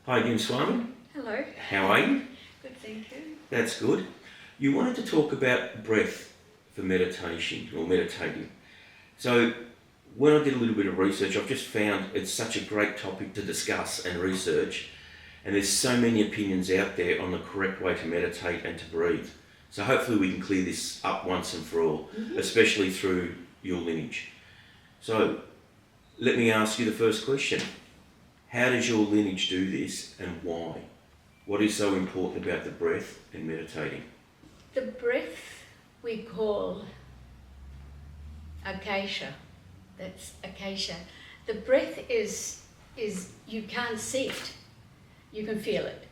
Hi again, Swami. Hello. How are you? Good, thank you. That's good. You wanted to talk about breath for meditation or meditating. So when I did a little bit of research, I've just found it's such a great topic to discuss and research, and there's so many opinions out there on the correct way to meditate and to breathe. So hopefully we can clear this up once and for all, especially through your lineage. So let me ask you the first question. How does your lineage do this and why? What is so important about the breath and meditating? The breath we call acacia. That's acacia. The breath is you can't see it. You can feel it.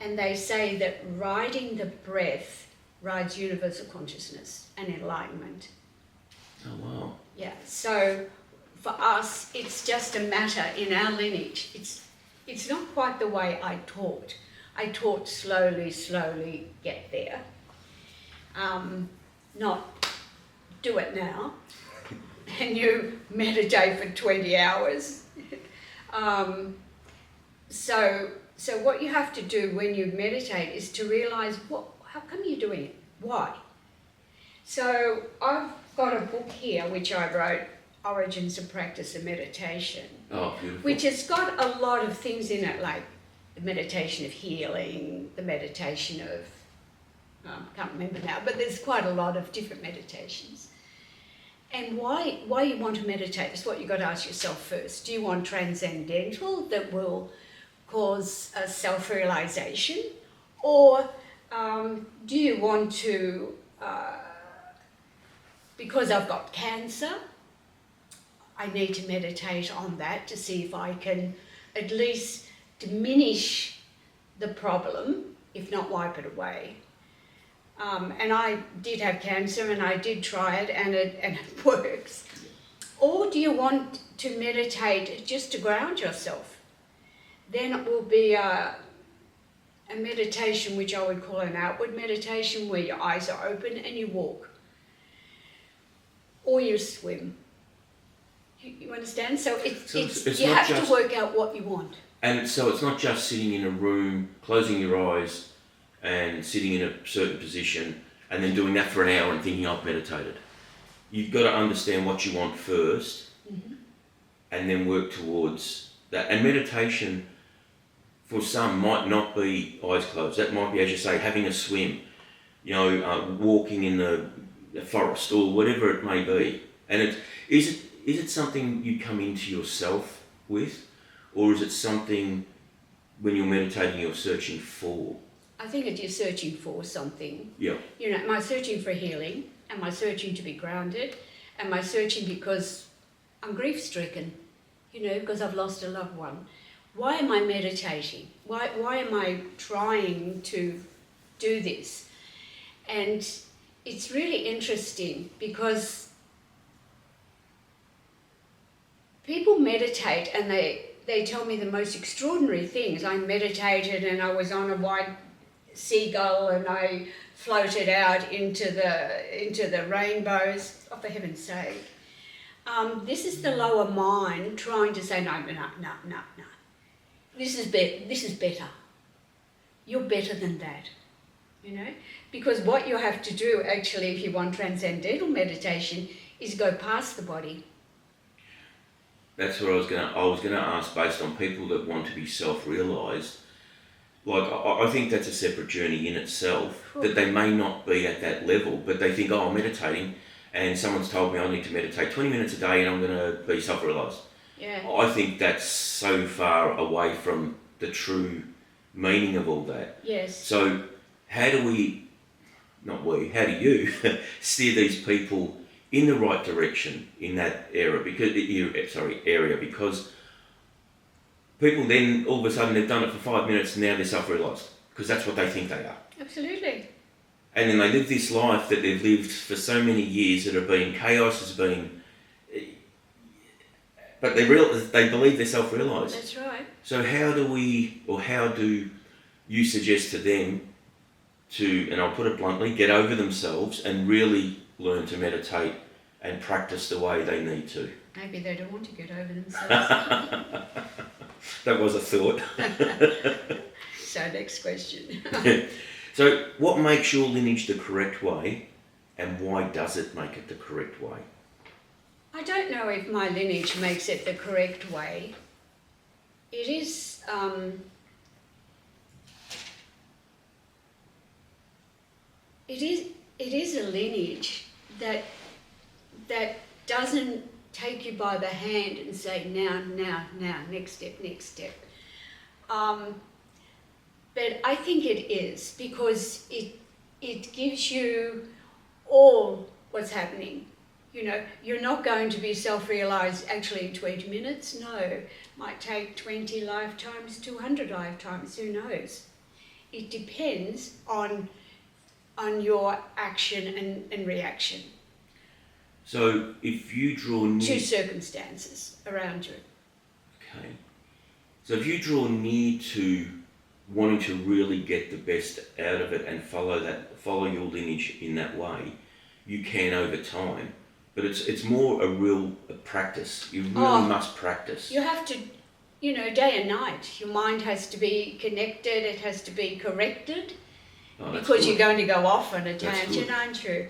And they say that riding the breath rides universal consciousness and enlightenment. Oh, wow. Yeah, so for us, it's just a matter in our lineage. It's not quite the way I taught. I taught slowly get there. Not do it now, and you meditate for 20 hours. So what you have to do when you meditate is to realise how come you're doing it? Why? So I've got a book here which I wrote, Origins and Practice of Meditation. Oh, beautiful. Which has got a lot of things in it, like the meditation of healing, the meditation of, I can't remember now, but there's quite a lot of different meditations. And why you want to meditate is what you've got to ask yourself first. Do you want transcendental that will cause a self-realization? Or do you want to, because I've got cancer, I need to meditate on that to see if I can at least diminish the problem, if not wipe it away. And I did have cancer and I did try it and it works. Or do you want to meditate just to ground yourself? Then it will be a meditation which I would call an outward meditation where your eyes are open and you walk. Or you swim. You understand? So it's you have to work out what you want. And so it's not just sitting in a room, closing your eyes and sitting in a certain position and then doing that for an hour and thinking I've meditated. You've got to understand what you want first and then work towards that. And meditation for some might not be eyes closed. That might be, as you say, having a swim, walking in the forest or whatever it may be. And is it something you come into yourself with, or is it something when you're meditating you're searching for? I think you're searching for something. Yeah. Am I searching for healing? Am I searching to be grounded? Am I searching because I'm grief-stricken? Because I've lost a loved one. Why am I meditating? Why am I trying to do this? And it's really interesting because people meditate and they tell me the most extraordinary things. I meditated and I was on a white seagull and I floated out into the rainbows. Oh, for heaven's sake. This is the lower mind trying to say, no. This is better. You're better than that. Because what you have to do actually if you want transcendental meditation is go past the body. That's what I was going to ask, based on people that want to be self-realised. Like, I think that's a separate journey in itself, that they may not be at that level, but they think, I'm meditating, and someone's told me I need to meditate 20 minutes a day and I'm going to be self-realised. Yeah. I think that's so far away from the true meaning of all that. Yes. So how do you steer these people in the right direction in that area? Because people then all of a sudden they've done it for 5 minutes and now they're self-realised because that's what they think they are. Absolutely. And then they live this life that they've lived for so many years that have been chaos, but they believe they're self-realised. That's right. So how do you suggest to them to, and I'll put it bluntly, get over themselves and really learn to meditate and practice the way they need to? Maybe they don't want to get over themselves. That was a thought. So next question. So what makes your lineage the correct way, and why does it make it the correct way? I don't know if my lineage makes it the correct way. It is, it is a lineage that doesn't take you by the hand and say, now, next step. But I think it is, because it gives you all what's happening. You know, you're not going to be self-realised actually in 20 minutes. No, it might take 20 lifetimes, 200 lifetimes, who knows? It depends on your action and reaction. So if you draw near... to circumstances around you. Okay. So if you draw near to wanting to really get the best out of it and follow your lineage in that way, you can over time. But it's more a practice. You really must practice. You have to, day and night. Your mind has to be connected. It has to be corrected, because you're going to go off on a tangent, aren't you?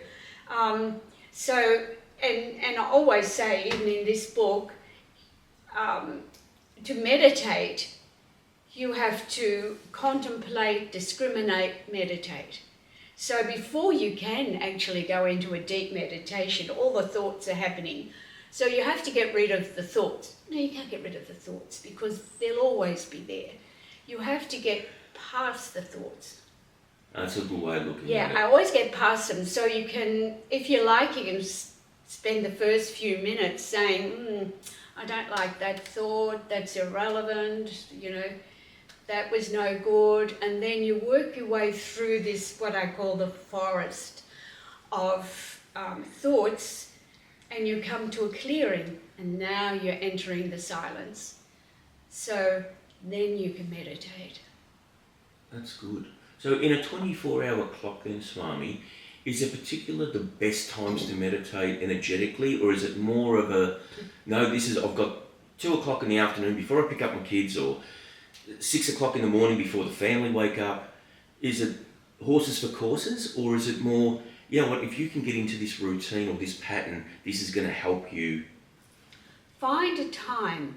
So, and I always say, even in this book, to meditate, you have to contemplate, discriminate, meditate. So before you can actually go into a deep meditation, all the thoughts are happening. So you have to get rid of the thoughts. No, you can't get rid of the thoughts, because they'll always be there. You have to get past the thoughts. That's a good way of looking at it. Yeah, I always get past them. So you can, if you like, you can spend the first few minutes saying, I don't like that thought, that's irrelevant, that was no good. And then you work your way through this, what I call the forest of thoughts, and you come to a clearing, and now you're entering the silence. So then you can meditate. That's good. So in a 24-hour clock then, Swami, is it particular the best times to meditate energetically, or is it more of a, no, I've got 2 o'clock in the afternoon before I pick up my kids, or 6 o'clock in the morning before the family wake up? Is it horses for courses, or is it more, if you can get into this routine or this pattern, this is going to help you? Find a time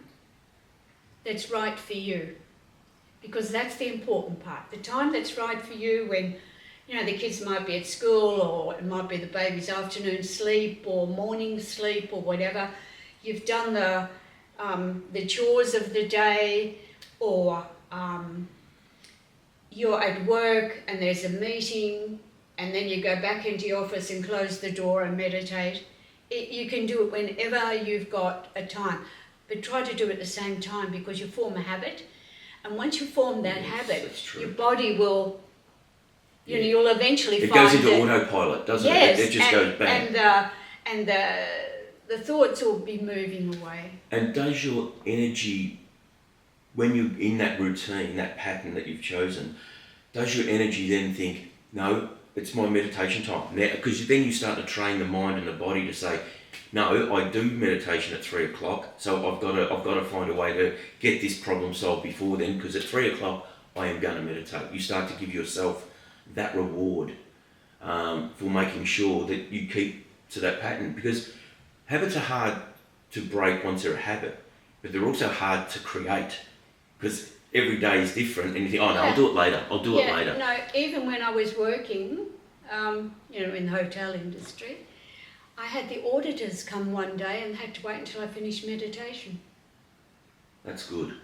that's right for you, because that's the important part. The time that's right for you when, the kids might be at school, or it might be the baby's afternoon sleep or morning sleep or whatever. You've done the chores of the day, or you're at work and there's a meeting, and then you go back into your office and close the door and meditate. You can do it whenever you've got a time, but try to do it at the same time, because you form a habit. And once you form that habit, your body will, you'll eventually find it goes into autopilot, doesn't it? It just goes bang. And the thoughts will be moving away. And does your energy, when you're in that routine, that pattern that you've chosen, does your energy then think, no, it's my meditation time now? Because then you start to train the mind and the body to say, no, I do meditation at 3 o'clock, so I've got to find a way to get this problem solved before then, because at 3 o'clock I am going to meditate. You start to give yourself that reward for making sure that you keep to that pattern, because habits are hard to break once they're a habit, but they're also hard to create, because every day is different, and you think, I'll do it later, No, even when I was working, in the hotel industry, I had the auditors come one day and had to wait until I finished meditation. That's good.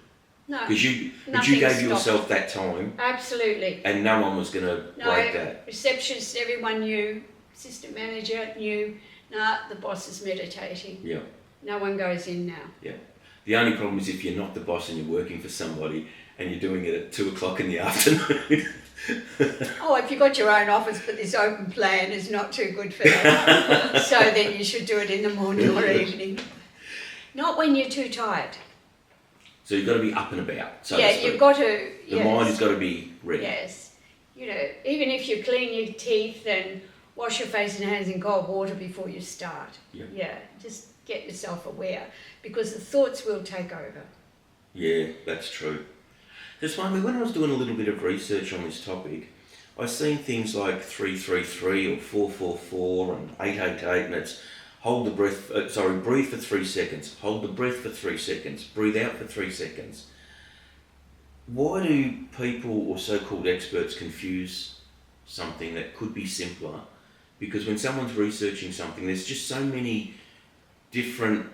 No, because you gave yourself that time. Absolutely. And no one was going to break that. Receptionist, everyone knew, assistant manager knew, the boss is meditating. Yeah. No one goes in now. Yeah. The only problem is if you're not the boss and you're working for somebody and you're doing it at 2 o'clock in the afternoon. If you've got your own office, but this open plan is not too good for that. So then you should do it in the morning or evening. Not when you're too tired. So you've got to be up and about. So you've got to. The mind has got to be ready. Yes. Even if you clean your teeth and wash your face and hands in cold water before you start. Yep. Yeah. Just get yourself aware, because the thoughts will take over. Yeah, that's true. Just wondering, when I was doing a little bit of research on this topic, I seen things like 333 or 444 and 888, and it's hold the breath, breathe for 3 seconds, hold the breath for 3 seconds, breathe out for 3 seconds. Why do people or so-called experts confuse something that could be simpler? Because when someone's researching something, there's just so many different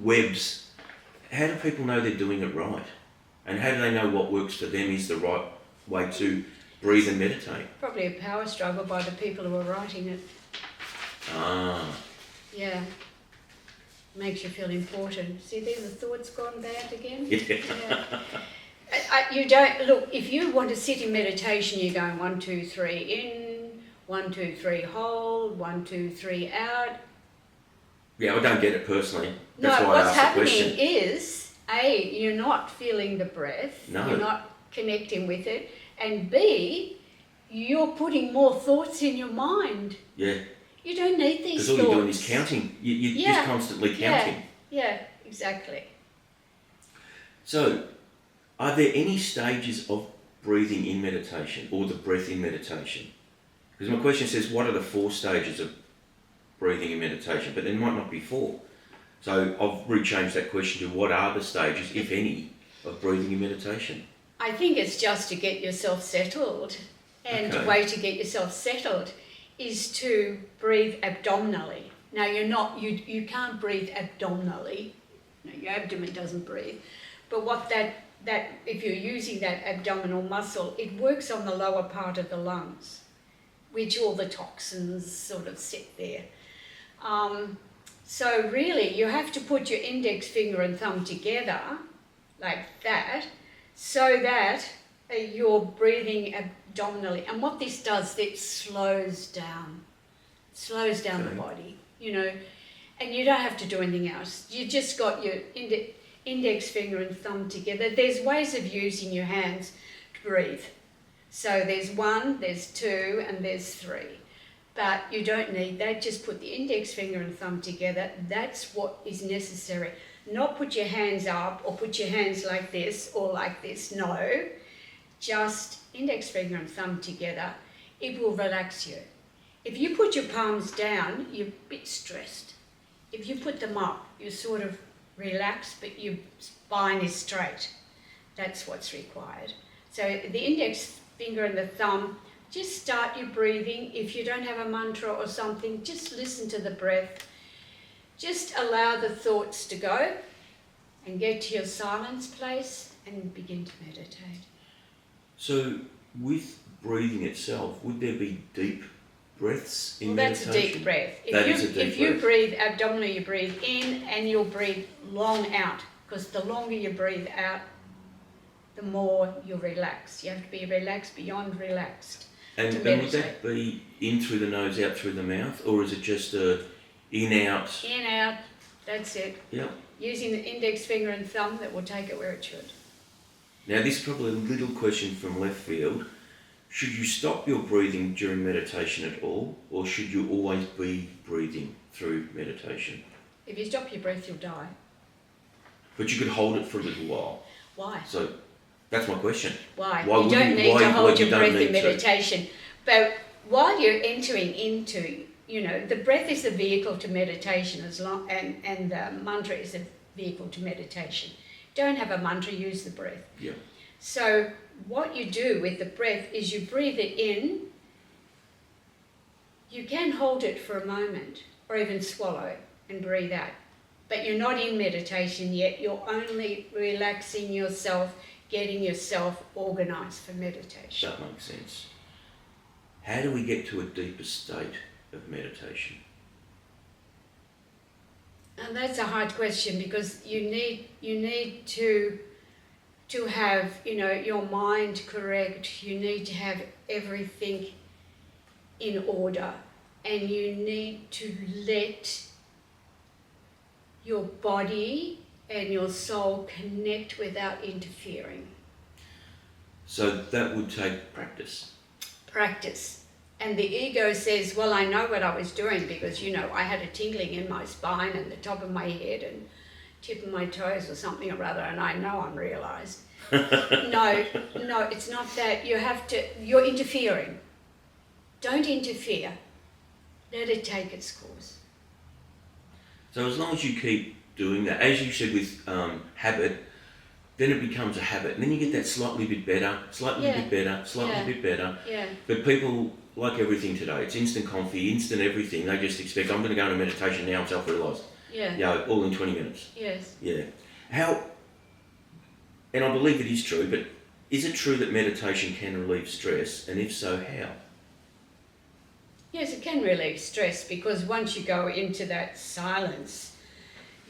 webs. How do people know they're doing it right? And how do they know what works for them is the right way to breathe and meditate? Probably a power struggle by the people who are writing it. Ah. Yeah. Makes you feel important. See, there's the thoughts gone bad again. Yeah. You don't look. If you want to sit in meditation, you're going 1, 2, 3 in, 1, 2, 3 hold, 1, 2, 3 out. Yeah, I don't get it personally. No, That's why I what's asked the happening question. is A, you're not feeling the breath. No. You're not connecting with it, and B, you're putting more thoughts in your mind. Yeah. You don't need these Because all thoughts. you're doing is counting. You're just constantly counting. Yeah, exactly. So, are there any stages of breathing in meditation or the breath in meditation? Because my question says, what are the 4 stages of breathing in meditation? But there might not be 4. So I've rechanged that question to what are the stages, if any, of breathing in meditation? I think it's just to get yourself settled. And the way to get yourself settled is to breathe abdominally. Now you can't breathe abdominally. No, your abdomen doesn't breathe. But what that if you're using that abdominal muscle, it works on the lower part of the lungs, which all the toxins sort of sit there. So really, you have to put your index finger and thumb together, like that, so that you're breathing abdominally. And what this does, it slows down the body, and you don't have to do anything else. You just got your index finger and thumb together. There's ways of using your hands to breathe. So there's 1, there's 2, and there's 3. But you don't need that. Just put the index finger and thumb together. That's what is necessary. Not put your hands up or put your hands like this or like this. No. Just index finger and thumb together. It will relax you. If you put your palms down, you're a bit stressed. If you put them up, you're sort of relaxed, but your spine is straight. That's what's required. So the index finger and the thumb, just start your breathing. If you don't have a mantra or something, just listen to the breath. Just allow the thoughts to go and get to your silence place and begin to meditate. So with breathing itself, would there be deep breaths in meditation? That's a deep breath. If you breathe abdominally, you breathe in and you'll breathe long out, because the longer you breathe out, the more you'll relax. You have to be relaxed beyond relaxed. And would that be in through the nose, out through the mouth, or is it just a in, out? In, out, that's it. Yeah. Using the index finger and thumb, that will take it where it should. Now this is probably a little question from left field. Should you stop your breathing during meditation at all, or should you always be breathing through meditation? If you stop your breath, you'll die. But you could hold it for a little while. Why? So that's my question. Why you don't need to hold your breath in meditation. To. But while you're entering into, the breath is the vehicle to meditation, and the mantra is a vehicle to meditation. Don't have a mantra, use the breath. Yeah. So what you do with the breath is you breathe it in. You can hold it for a moment or even swallow and breathe out. But you're not in meditation yet. You're only relaxing yourself, getting yourself organised for meditation. That makes sense. How do we get to a deeper state of meditation? And that's a hard question, because you need to have, your mind correct. You need to have everything in order, and you need to let your body and your soul connect without interfering. So that would take practice. Practice. And the ego says, well, I know what I was doing, because, I had a tingling in my spine and the top of my head, and tipping my toes or something or other, and I know I'm realised. No, it's not that. You're interfering. Don't interfere. Let it take its course. So as long as you keep doing that, as you said with habit, then it becomes a habit, and then you get that slightly bit better, slightly bit better. Yeah. But people, like everything today, it's instant coffee, instant everything. They just expect, I'm going to go into meditation now, I'm self-realised. Yeah. All in 20 minutes. Yes. Yeah. How, and I believe it is true, but is it true that meditation can relieve stress, and if so, how? Yes, it can relieve stress, because once you go into that silence,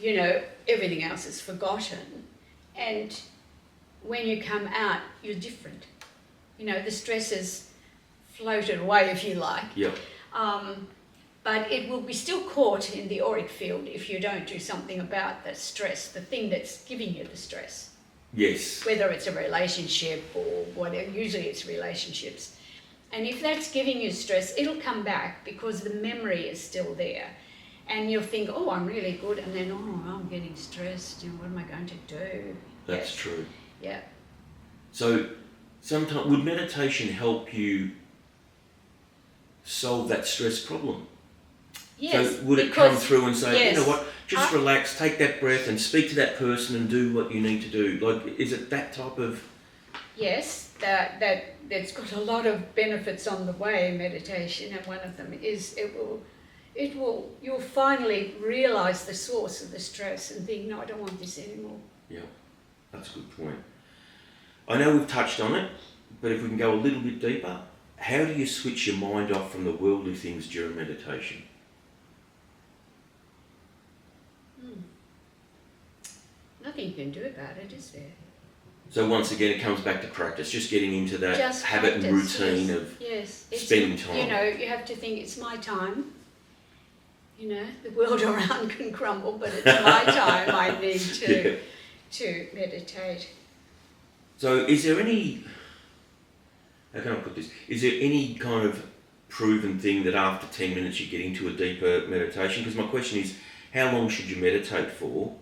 everything else is forgotten. And when you come out, you're different. The stress is floated away, if you like. Yeah. But it will be still caught in the auric field if you don't do something about the stress, the thing that's giving you the stress. Yes. Whether it's a relationship or whatever, usually it's relationships. And if that's giving you stress, it'll come back because the memory is still there. And you'll think, oh, I'm really good, and then, oh, I'm getting stressed, what am I going to do? That's true. Yeah. So sometimes, would meditation help you solve that stress problem? Yes. So would it come through and say, you know what, just relax, take that breath and speak to that person and do what you need to do? Like, is it that type of... Yes, that's got a lot of benefits on the way, meditation, and one of them is you'll finally realise the source of the stress and think, no, I don't want this anymore. Yeah, that's a good point. I know we've touched on it, but if we can go a little bit deeper, how do you switch your mind off from the worldly things during meditation? Nothing you can do about it, is there? So once again, it comes back to practice, just getting into that habit and practice, routine of spending time. You have to think, it's my time. The world around can crumble, but it's my time. I need to meditate. So is there any, how can I put this? Is there any kind of proven thing that after 10 minutes you get into a deeper meditation? Because my question is, how long should you meditate for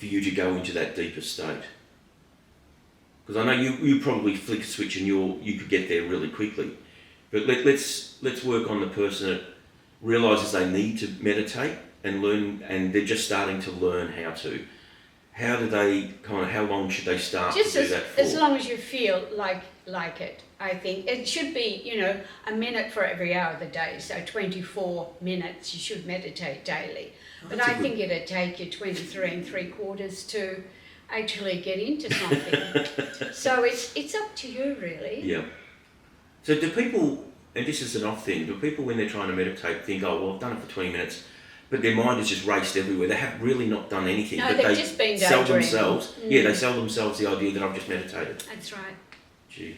you to go into that deeper state? Because I know you probably flick a switch and you could get there really quickly. But let's work on the person that realises they need to meditate and learn, and they're just starting to learn how to. How long should they start to do that for? As long as you feel like it, I think. It should be, a minute for every hour of the day. So 24 minutes you should meditate daily. But I think it'd take you 23 3/4 to actually get into something. So it's up to you, really. Yeah. So do people, and this is an off thing, do people when they're trying to meditate think, oh, well, I've done it for 20 minutes, but their mind has just raced everywhere. They have really not done anything. No, but they've they just been sell daydreaming. themselves. Yeah, they sell themselves the idea that I've just meditated. That's right. Gee.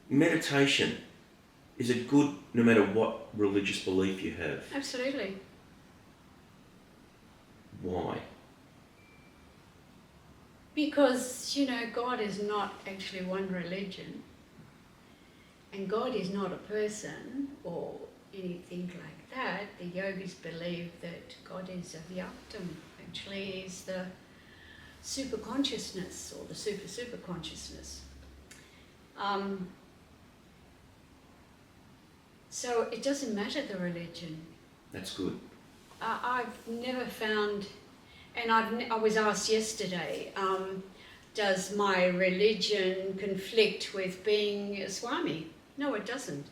Meditation, is it good no matter what religious belief you have? Absolutely. Why? Because, God is not actually one religion. And God is not a person or anything like that. The yogis believe that God is avyaktam. Actually, he's the super consciousness or the super consciousness. So it doesn't matter the religion. That's good. I've never found, and I was asked yesterday, does my religion conflict with being a Swami? No, it doesn't.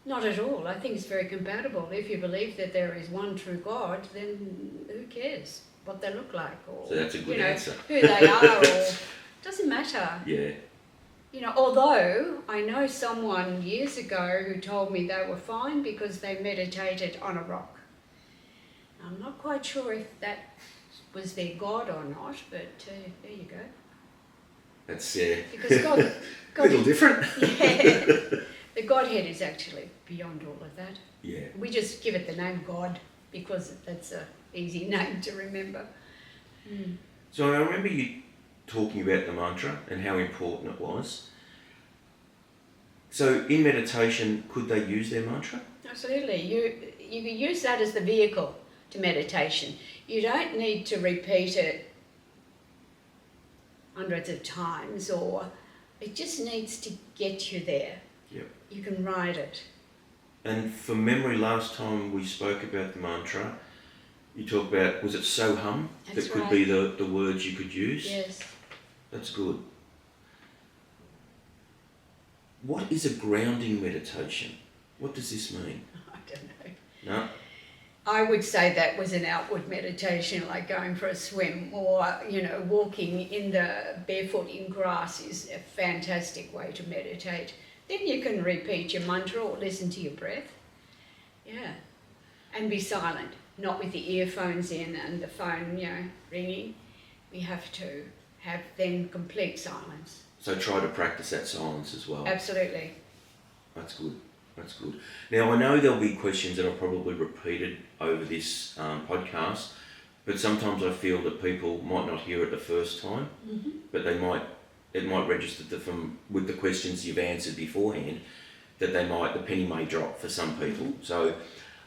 Not at all. I think it's very compatible. If you believe that there is one true God, then who cares what they look like, or So that's a good answer. who they are, or doesn't matter. Yeah. Although I know someone years ago who told me they were fine because they meditated on a rock. I'm not quite sure if that was their God or not, but there you go. That's Because God a little different. Yeah, the Godhead is actually beyond all of that. Yeah. We just give it the name God because that's an easy name to remember. So I remember you talking about the mantra and how important it was. So in meditation, could they use their mantra? Absolutely. you can use that as the vehicle to meditation. You don't need to repeat it hundreds of times, or it just needs to get you there. Yep. You can ride it. And for memory, last time we spoke about the mantra, you talked about, was it Soham? That's that could right. be the words you could use? Yes. That's good. What is a grounding meditation? What does this mean? I don't know. No? I would say that was an outward meditation, like going for a swim, or, walking in the barefoot in grass is a fantastic way to meditate. Then you can repeat your mantra or listen to your breath. Yeah. And be silent, not with the earphones in and the phone, ringing. We have to have then complete silence. So try to practice that silence as well. Absolutely. That's good. That's good. Now, I know there'll be questions that are probably repeated over this podcast, but sometimes I feel that people might not hear it the first time, but it might register with the questions you've answered beforehand, that the penny may drop for some people. So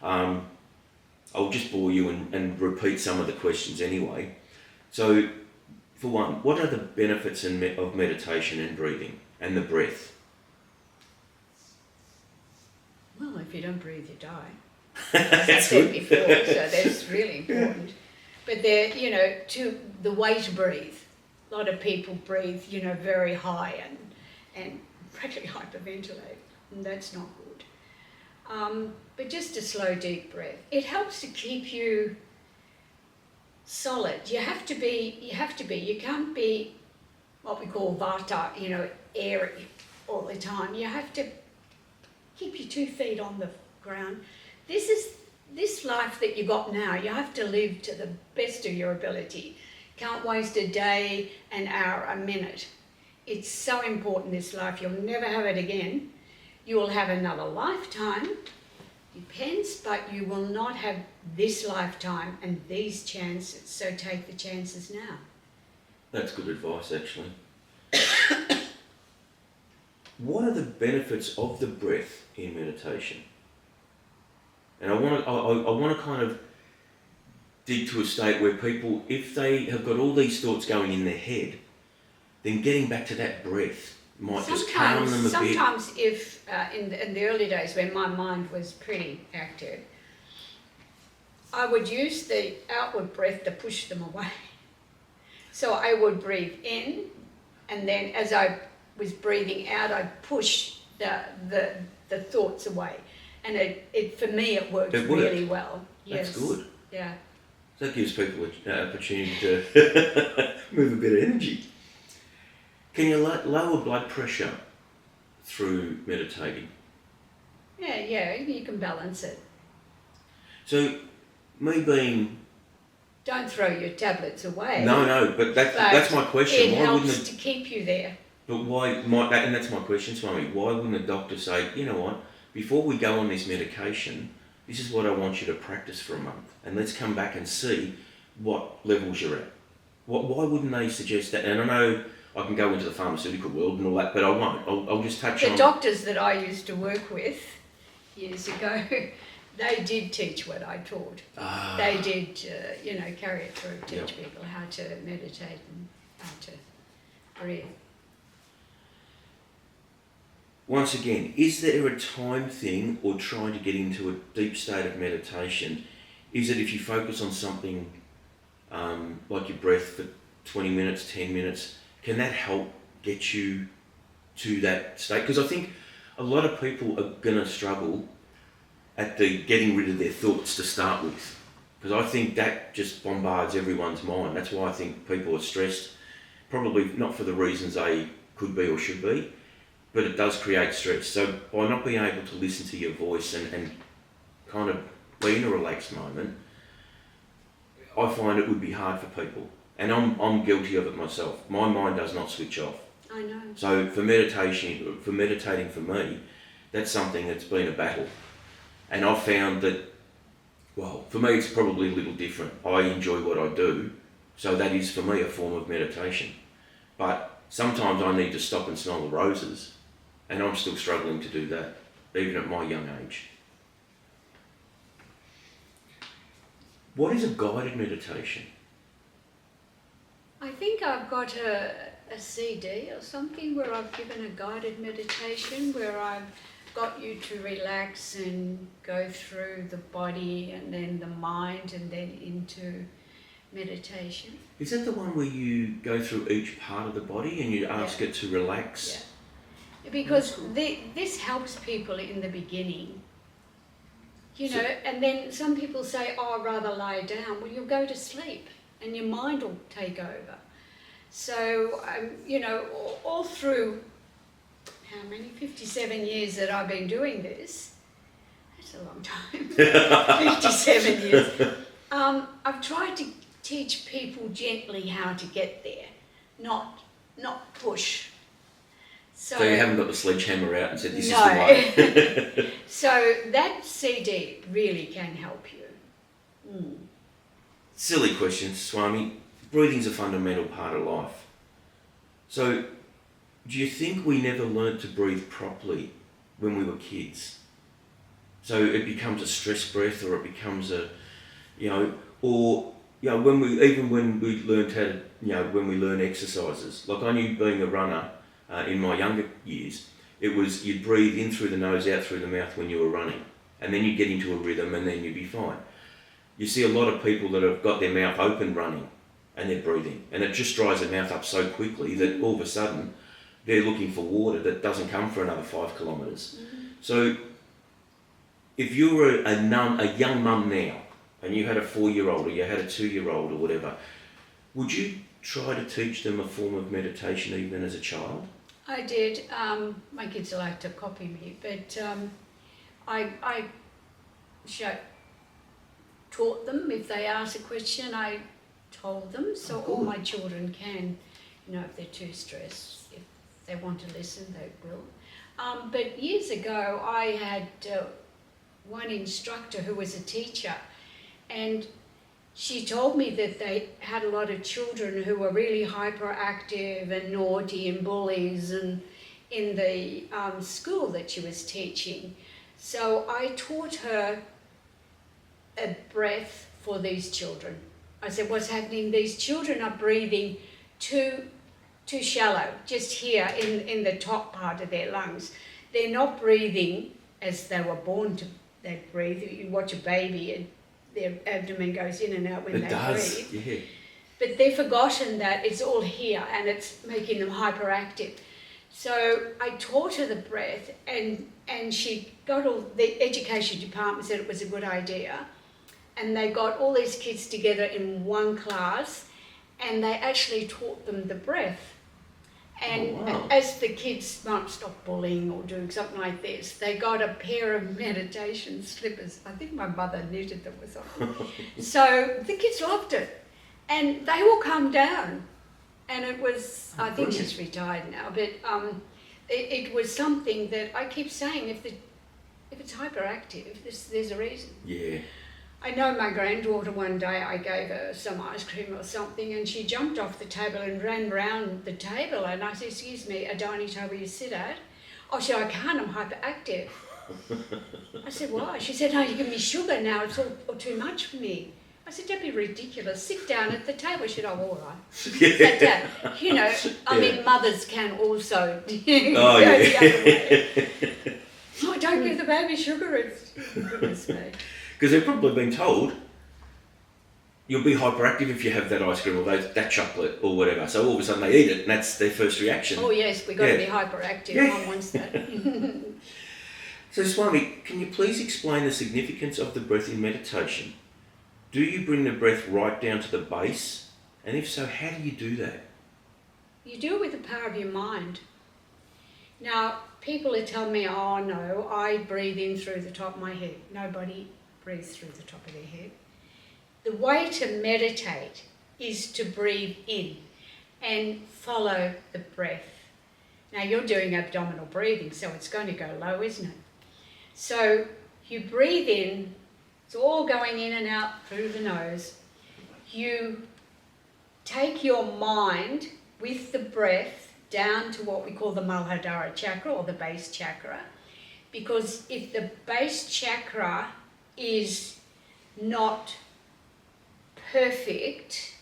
I'll just bore you and repeat some of the questions anyway. So, for one, what are the benefits of meditation and breathing and the breath? Well, if you don't breathe, you die. As I said before, so that's really important. But the way to breathe. A lot of people breathe, very high and practically hyperventilate, and that's not good. But just a slow, deep breath. It helps to keep you solid. You can't be what we call vata, airy all the time. You have to keep your 2 feet on the ground. This life that you got now, you have to live to the best of your ability. Can't waste a day, an hour, a minute. It's so important, this life. You'll never have it again. You will have another lifetime, depends, but you will not have this lifetime and these chances. So take the chances now. That's good advice, actually. What are the benefits of the breath in meditation? And I want to kind of dig to a state where people, if they have got all these thoughts going in their head, then getting back to that breath might just calm them a bit. Sometimes if, in the early days when my mind was pretty active, I would use the outward breath to push them away. So I would breathe in, and then as I was breathing out, I'd push the thoughts away. And it for me, it worked really well. Yes. That's good. Yeah. That gives people an opportunity to move a bit of energy. Can you lower blood pressure through meditating? Yeah, you can balance it. So, me being... Don't throw your tablets away. No, but that's my question. It helps to keep you there. But why, and that's my question, Swami, why wouldn't a doctor say, you know what, before we go on this medication, this is what I want you to practice for a month, and let's come back and see what levels you're at. Why wouldn't they suggest that? And I know I can go into the pharmaceutical world and all that, but I won't. I'll just touch on... The doctors that I used to work with years ago, they did teach what I taught. They did, carry it through, teach people how to meditate and how to breathe. Once again, is there a time thing or trying to get into a deep state of meditation? Is it if you focus on something like your breath for 20 minutes, 10 minutes, can that help get you to that state? Because I think a lot of people are going to struggle at the getting rid of their thoughts to start with. Because I think that just bombards everyone's mind. That's why I think people are stressed, probably not for the reasons they could be or should be, but it does create stress. So by not being able to listen to your voice and kind of be in a relaxed moment, I find it would be hard for people. And I'm guilty of it myself. My mind does not switch off. I know. So for meditating for me, that's something that's been a battle. And I've found that, well, for me it's probably a little different. I enjoy what I do, so that is for me a form of meditation. But sometimes I need to stop and smell the roses, and I'm still struggling to do that, even at my young age. What is a guided meditation? I think I've got a CD or something where I've given a guided meditation where I've got you to relax and go through the body and then the mind and then into meditation. Is that the one where you go through each part of the body and you ask it to relax? Yeah. Because this helps people in the beginning. You know, and then some people say, oh, I'd rather lie down. Well, you'll go to sleep and your mind will take over. So, you know, all through, how many, 57 years that I've been doing this, that's a long time, 57 years, I've tried to teach people gently how to get there, not push. So you haven't got the sledgehammer out and said, this is the way. So that CD really can help you. Silly question, Swami. Breathing's a fundamental part of life. So do you think we never learnt to breathe properly when we were kids? So it becomes a stress breath, or it becomes a, you know, or, you know, when we learned how to, you know, when we learn exercises, like I knew being a runner in my younger years, it was you'd breathe in through the nose, out through the mouth when you were running, and then you'd get into a rhythm and then you'd be fine. You see a lot of people that have got their mouth open running and they're breathing, and it just dries their mouth up so quickly that all of a sudden they're looking for water that doesn't come for another 5 kilometres. So if you were a young mum now and you had a 4-year-old or you had a 2-year-old or whatever, would you try to teach them a form of meditation even as a child? I did. My kids like to copy me, but I taught them. If they asked a question, I told them. So all my children can, you know, if they're too stressed, if they want to listen, they will. But years ago, I had one instructor who was a teacher, and she told me that they had a lot of children who were really hyperactive and naughty and bullies and in the school that she was teaching. So I taught her a breath for these children. I said, what's happening? These children are breathing too shallow, just here in the top part of their lungs. They're not breathing as they were born to. They breathe. You watch a baby and their abdomen goes in and out when they breathe. Yeah. But they've forgotten that it's all here and it's making them hyperactive. So I taught her the breath, and she got all, the education department said it was a good idea, and they got all these kids together in one class and they actually taught them the breath. And as the kids might stop bullying or doing something like this, they got a pair of meditation slippers. I think my mother knitted them or something. So the kids loved it. And they all calmed down. And it was, I think she's retired now, but it was something that I keep saying, if it's hyperactive, there's a reason. Yeah. I know my granddaughter one day, I gave her some ice cream or something, and she jumped off the table and ran round the table, and I said, excuse me, a dining table you sit at? Oh, she said, I can't, I'm hyperactive. I said, why? She said, no, you give me sugar now, it's all too much for me. I said, don't be ridiculous, sit down at the table. She said, oh, all right. Sat down. You know, I mean, mothers can also go the other way. Oh, don't give the baby sugar, it's goodness me. Because they've probably been told you'll be hyperactive if you have that ice cream or that chocolate or whatever. So all of a sudden they eat it and that's their first reaction. Oh yes, we've got to be hyperactive. Yeah. Mum wants that. So Swami, can you please explain the significance of the breath in meditation? Do you bring the breath right down to the base? And if so, how do you do that? You do it with the power of your mind. Now, people are telling me, oh no, I breathe in through the top of my head. Nobody breathes through the top of their head. The way to meditate is to breathe in and follow the breath. Now you're doing abdominal breathing, so it's going to go low, isn't it? So you breathe in, it's all going in and out through the nose. You take your mind with the breath down to what we call the Muladhara chakra or the base chakra, because if the base chakra is not perfect.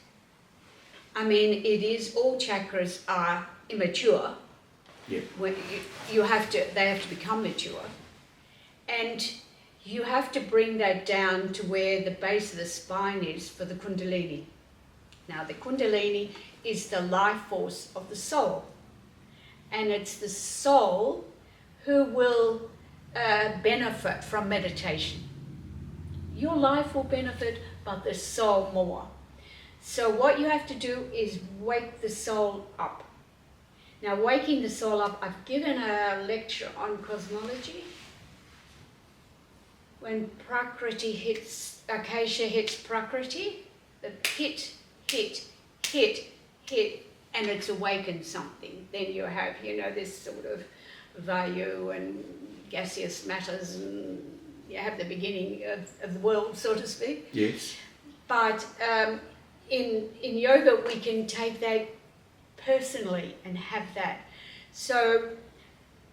I mean, it is, all chakras are immature. Yeah. When they have to become mature. And you have to bring that down to where the base of the spine is for the Kundalini. Now, the Kundalini is the life force of the soul. And it's the soul who will benefit from meditation. Your life will benefit, but the soul more. So what you have to do is wake the soul up. Now, waking the soul up, I've given a lecture on cosmology. When Prakriti hits, Akasha hits Prakriti, the hit, and it's awakened something. Then you have, this sort of Vayu and gaseous matters, and you have the beginning of the world, so to speak. Yes. But in yoga, we can take that personally and have that. So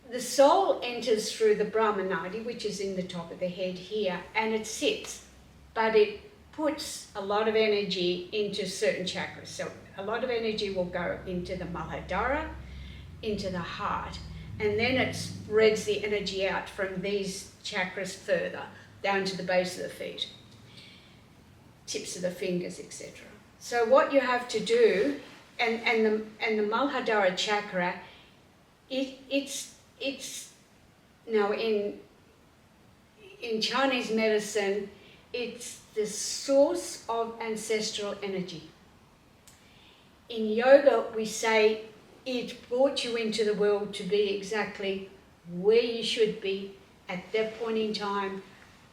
the soul enters through the Brahmanadi, which is in the top of the head here, and it sits, but it puts a lot of energy into certain chakras. So a lot of energy will go into the Muladhara, into the heart, and then it spreads the energy out from these chakras further down to the base of the feet, tips of the fingers, etc. So what you have to do, and the Muladhara chakra, it's now in Chinese medicine, it's the source of ancestral energy. In yoga, we say it brought you into the world to be exactly where you should be at that point in time,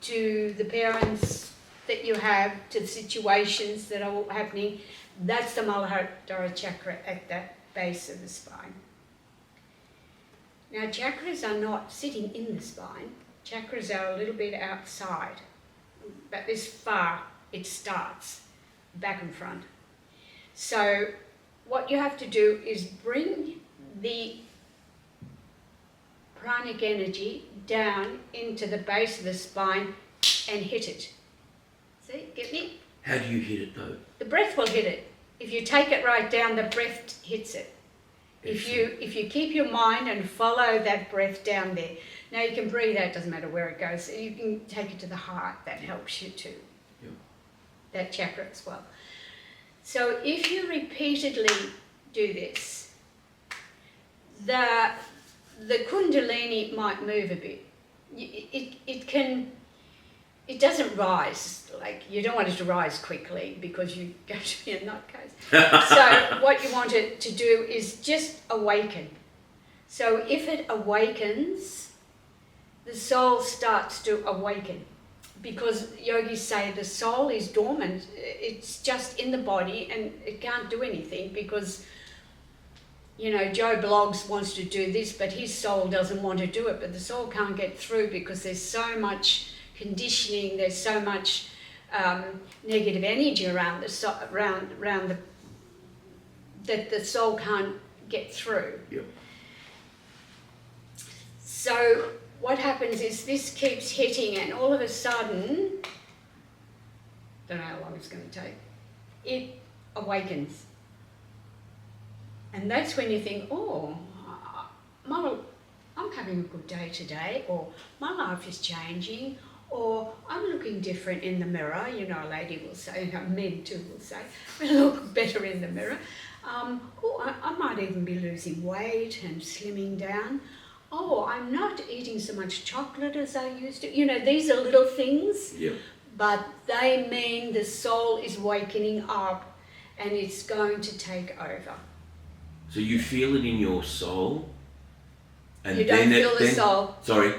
to the parents that you have, to the situations that are happening. That's the Muladhara chakra at that base of the spine. Now, chakras are not sitting in the spine. Chakras are a little bit outside, but this far it starts, back and front. So what you have to do is bring the pranic energy down into the base of the spine and hit it. See, get me? How do you hit it though? The breath will hit it. If you take it right down, the breath hits it. If you keep your mind and follow that breath down there. Now you can breathe out, doesn't matter where it goes. You can take it to the heart, that helps you too. Yep. That chakra as well. So if you repeatedly do this, the Kundalini might move a bit. It doesn't rise, like you don't want it to rise quickly because you go to be a nutcase. So what you want it to do is just awaken. So if it awakens, the soul starts to awaken. Because yogis say the soul is dormant, it's just in the body and it can't do anything because, Joe Bloggs wants to do this, but his soul doesn't want to do it, but the soul can't get through because there's so much conditioning, there's so much negative energy around that the soul can't get through. Yep. So what happens is this keeps hitting, and all of a sudden, don't know how long it's going to take, it awakens. And that's when you think, I'm having a good day today, or my life is changing, or I'm looking different in the mirror. A lady will say, men too will say, I look better in the mirror. I might even be losing weight and slimming down. I'm not eating so much chocolate as I used to. These are little things, Yep. but they mean the soul is wakening up and it's going to take over. So you feel it in your soul? And You don't feel the soul. Sorry,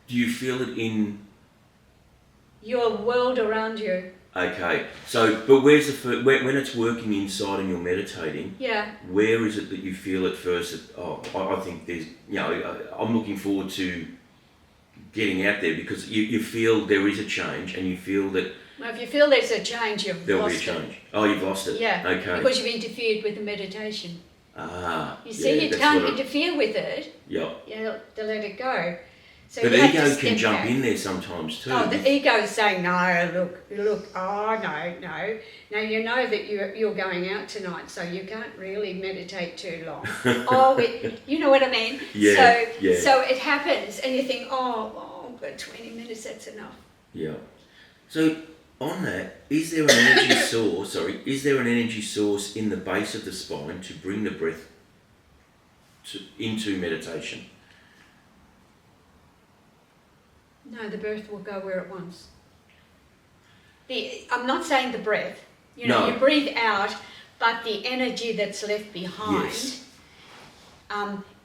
do you feel it in... Your world around you. Okay, so, but where's when it's working inside and you're meditating, Yeah. where is it that you feel at first that, I think there's, I'm looking forward to getting out there because you feel there is a change and you feel that... Well, if you feel there's a change, There'll lost be a change. it. Oh, you've lost it? Yeah, Okay. because you've interfered with the meditation. Ah. You see, you that's can't what interfere with it. Yep. You have to let it go. So But you have to ego step can jump back. in there sometimes too. Oh, the ego is saying, no, look, oh, no. Now you know that you're going out tonight, so you can't really meditate too long. You know what I mean? Yeah, yeah. So it happens, and you think, but 20 minutes, that's enough. Yeah. So on that, is there an energy source? Is there an energy source in the base of the spine to bring the breath into meditation? No, the breath will go where it wants. I'm not saying the breath. You breathe out, but the energy that's left behind, Yes.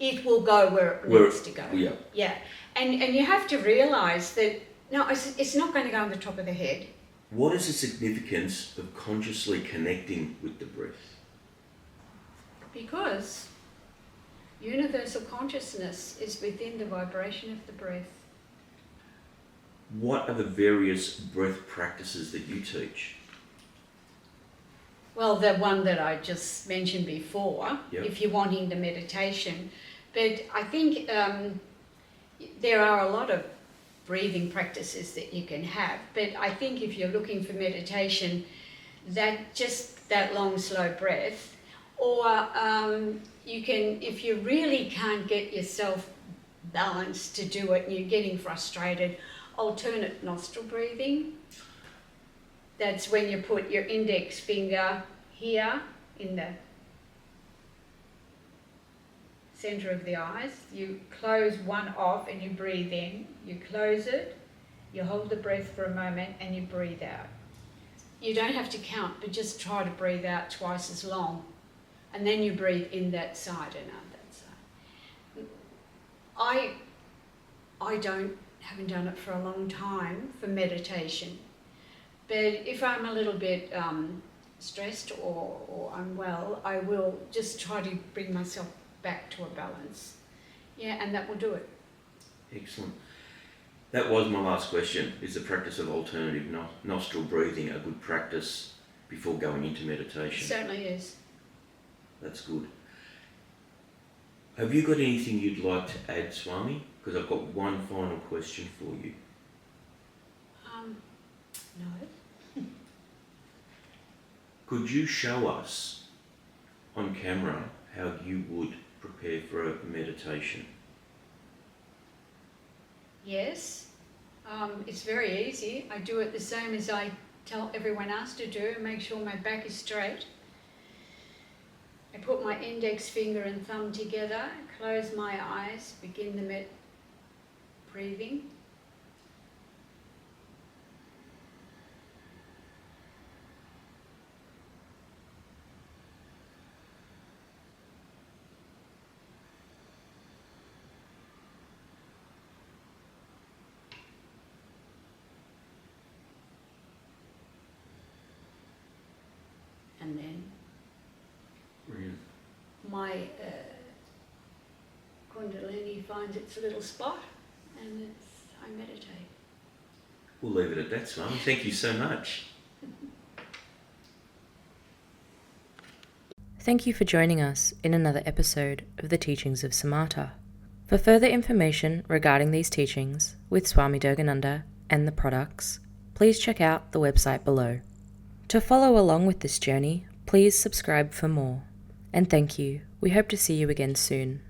it will go where it needs to go. Yeah. Yeah. And you have to realise that, no, it's not going to go on the top of the head. What is the significance of consciously connecting with the breath? Because universal consciousness is within the vibration of the breath. What are the various breath practices that you teach? Well, the one that I just mentioned before, Yep. if you're wanting the meditation. But I think there are a lot of breathing practices that you can have. But I think if you're looking for meditation, that long, slow breath, or you can, if you really can't get yourself balanced to do it and you're getting frustrated, alternate nostril breathing. That's when you put your index finger here in the centre of the eyes. You close one off and you breathe in. You close it, you hold the breath for a moment and you breathe out. You don't have to count, but just try to breathe out twice as long. And then you breathe in that side and out that side. I haven't done it for a long time for meditation. But if I'm a little bit stressed or unwell, I will just try to bring myself back to a balance. Yeah, and that will do it. Excellent. That was my last question. Is the practice of alternative nostril breathing a good practice before going into meditation? It certainly is. That's good. Have you got anything you'd like to add, Swami? Because I've got one final question for you. No. Could you show us on camera how you would prepare for a meditation? Yes. It's very easy. I do it the same as I tell everyone else to do. Make sure my back is straight. I put my index finger and thumb together, close my eyes, begin the breathing. And then Brilliant. my Kundalini finds its little spot and I meditate. We'll leave it at that, Swami. Thank you so much. Thank you for joining us in another episode of the Teachings of Samata. For further information regarding these teachings with Swami Durgananda and the products, please check out the website below. To follow along with this journey, please subscribe for more. And thank you. We hope to see you again soon.